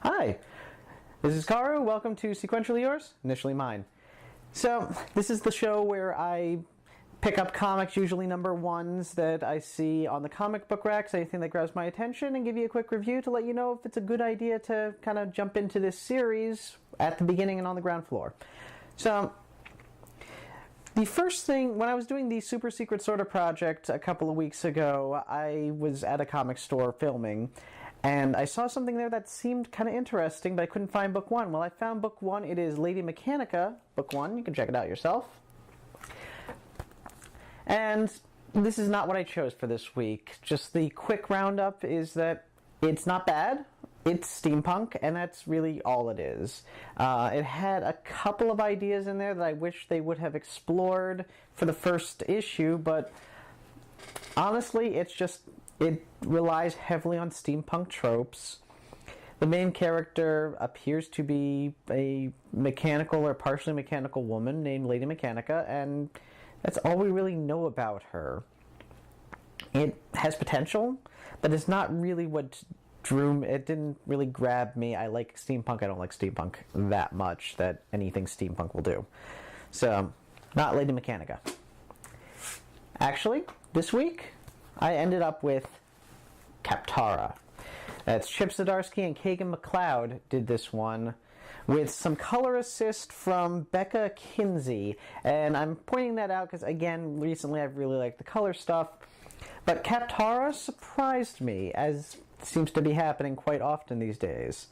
Hi, this is Karu. Welcome to Sequentially Yours, Initially Mine. So, this is the show where I pick up comics, usually number ones, that I see on the comic book racks, anything that grabs my attention, and give you a quick review to let you know if it's a good idea to kind of jump into this series at the beginning and on the ground floor. So, the first thing, when I was doing the Super Secret Sorta project a couple of weeks ago, I was at a comic store filming, and I saw something there that seemed kind of interesting, but I couldn't find book one. Well, I found book one. It is Lady Mechanica, book one. You can check it out yourself. And this is not what I chose for this week. Just the quick roundup is that it's not bad. It's steampunk, and that's really all it is. It had a couple of ideas in there that I wish they would have explored for the first issue, but honestly, it relies heavily on steampunk tropes. The main character appears to be a mechanical or partially mechanical woman named Lady Mechanica, and that's all we really know about her. It has potential, but it's not really what it didn't really grab me. I like steampunk. I don't like steampunk that much that anything steampunk will do. So, not Lady Mechanica. Actually, this week, I ended up with Kaptara. That's Chip Zdarksky and Kagan McLeod did this one with some color assist from Becca Kinsey. And I'm pointing that out because, again, recently I've really liked the color stuff. But Kaptara surprised me, as seems to be happening quite often these days.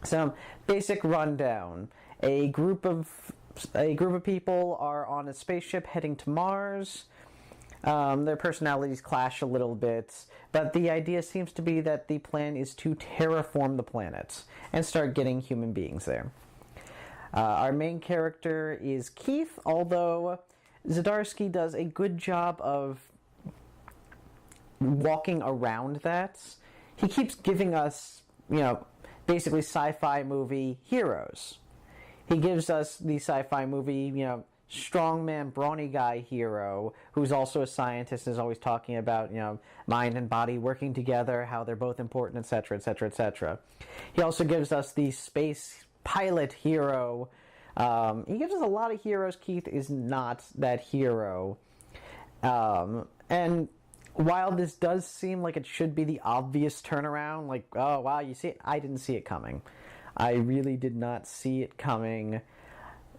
So, basic rundown. A group of people are on a spaceship heading to Mars. Their personalities clash a little bit, but the idea seems to be that the plan is to terraform the planet and start getting human beings there. Our main character is Keith, although Zdarsky does a good job of walking around that. He keeps giving us, basically sci-fi movie heroes. He gives us the sci-fi movie, strongman, brawny guy hero who's also a scientist, is always talking about, mind and body working together, how they're both important, etc., etc., etc. He also gives us the space pilot hero. He gives us a lot of heroes. Keith is not that hero. And while this does seem like it should be the obvious turnaround, like, oh, wow, you see it? I didn't see it coming. I really did not see it coming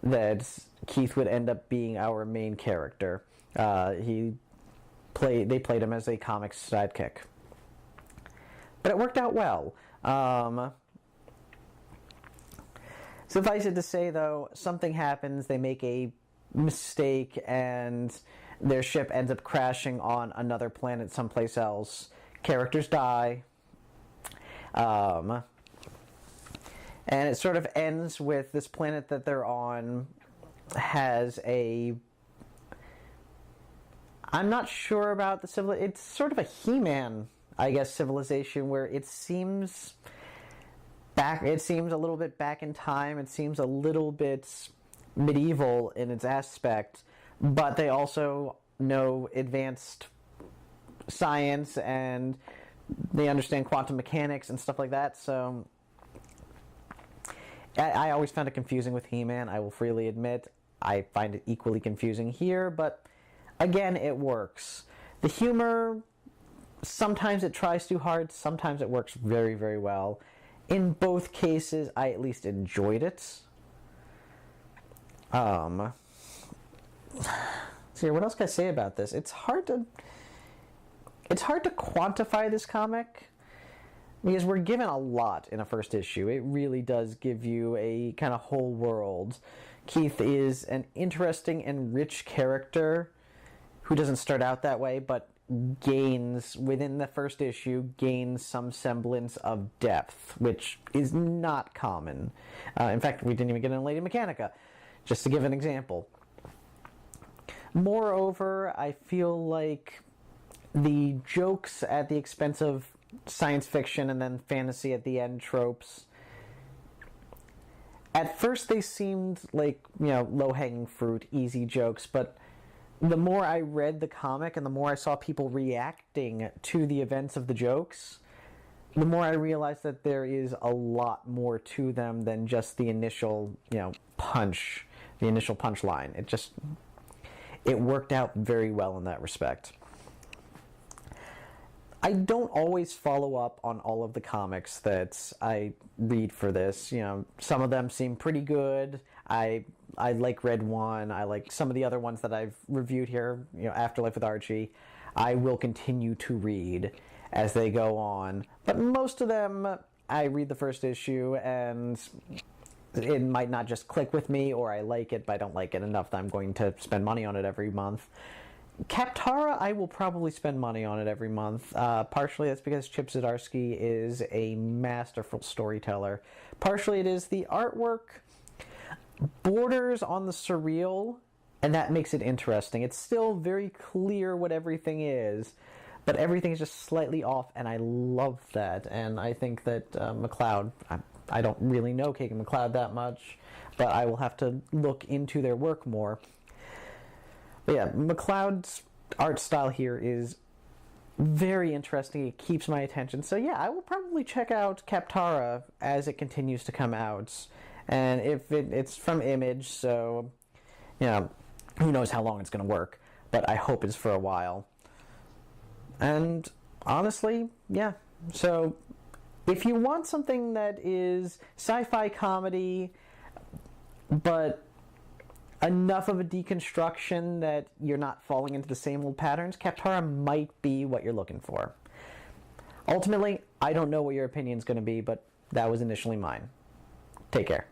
that Keith would end up being our main character. They played him as a comic sidekick. But it worked out well. Suffice it to say, though, something happens, they make a mistake, and their ship ends up crashing on another planet someplace else. Characters die. And it sort of ends with this planet that they're on has I'm not sure about the civilization. It's sort of a He-Man, I guess, civilization where it seems a little bit back in time. It seems a little bit medieval in its aspect, but they also know advanced science and they understand quantum mechanics and stuff like that, so I always found it confusing with He-Man. I will freely admit I find it equally confusing here, but again, it works. The humor, sometimes it tries too hard, sometimes it works very, very well. In both cases, I at least enjoyed it. So what else can I say about this? It's hard to quantify this comic, because we're given a lot in a first issue. It really does give you a kind of whole world. Keith is an interesting and rich character who doesn't start out that way, but within the first issue, gains some semblance of depth, which is not common. In fact, we didn't even get in Lady Mechanica, just to give an example. Moreover, I feel like the jokes at the expense of science fiction and then fantasy at the end tropes, at first they seemed like, low-hanging fruit, easy jokes, but the more I read the comic and the more I saw people reacting to the events of the jokes, the more I realize that there is a lot more to them than just the initial, punch, the initial punchline. It worked out very well in that respect. I don't always follow up on all of the comics that I read for this. Some of them seem pretty good. I like Red One. I like some of the other ones that I've reviewed here, Afterlife with Archie. I will continue to read as they go on. But most of them, I read the first issue and it might not just click with me, or I like it, but I don't like it enough that I'm going to spend money on it every month. Kaptara, I will probably spend money on it every month. Partially that's because Chip Zdarksky is a masterful storyteller. Partially it is the artwork borders on the surreal, and that makes it interesting. It's still very clear what everything is, but everything is just slightly off, and I love that. And I think that McLeod, I don't really know Kagan McLeod that much, but I will have to look into their work more. But yeah, McLeod's art style here is very interesting. It keeps my attention. So yeah, I will probably check out Kaptara as it continues to come out. And if it's from Image, so, who knows how long it's going to work. But I hope it's for a while. And honestly, yeah. So if you want something that is sci-fi comedy, but enough of a deconstruction that you're not falling into the same old patterns, Kaptara might be what you're looking for. Ultimately, I don't know what your opinion's going to be, but that was initially mine. Take care.